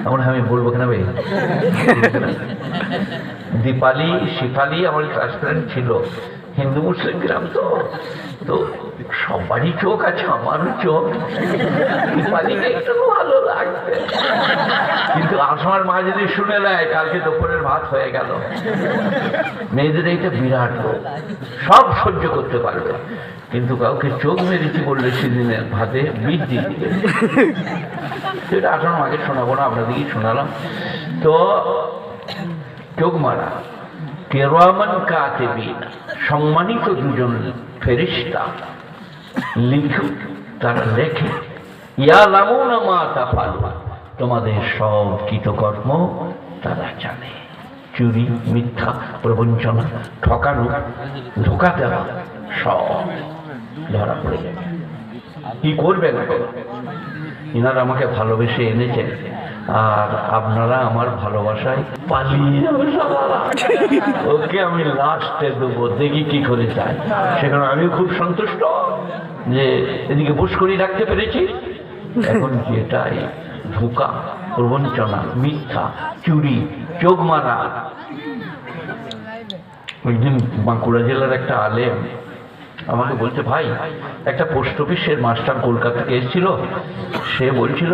এখন আমি বলবো কেন ভাই, দীপালি শিফালি আমার ক্লাস ফ্রেন্ড ছিল, হিন্দু মুসলিম গ্রাম তো, তো সবারই চোখ আছে, আমারও চোখ, দীপালিকে একটু ভালো লাগবে, কিন্তু আসার মা যদি শুনে নেয় কালকে দুপুরের ভাত হয়ে গেল। মেয়েদের এইটা বিরাট রোগ, সব সহ্য করতে পারবে, কিন্তু কাউকে চোখ মেরেছি বললে সেদিনের ভাতে বিষ দিয়ে দিবে। সেটা আসলে মাকে শোনাবো না, আপনাদেরকেই শোনালাম। তো চোখ মারা, কিরামান কাতিবিন, সম্মানিত দুজন ফেরেশতা, লিখু, তারা লেখে, ইয়ালামুনা মা তাফআলুন, তোমাদের সব কৃতকর্ম তারা জানে। চুরি, মিথ্যা, প্রবঞ্চনা, ঠকানো, ধোঁকা দেওয়া সব ধরা পড়ে যাবে। কি করবেন? ইনারা আমাকে ভালোবেসে এনেছেন, আর আপনারা আমার ভালোবাসায় পালিয়ে যাবে। ওকে আমি লাস্টে দেবো, দেখি কি করে যায়। সেখানে আমি খুব সন্তুষ্ট যে এদিকে বুশ করে রাখতে পেরেছি। এখন যেটাই ধোঁকা, প্রবঞ্চনা, মিথ্যা, চুরি, চোখ মারা। ওইদিন বাঁকুড়া জেলার একটা আলেম আমাকে বলছে, ভাই একটা পোস্ট অফিসের মাস্টার কলকাতা থেকে এসেছিল, সে বলছিল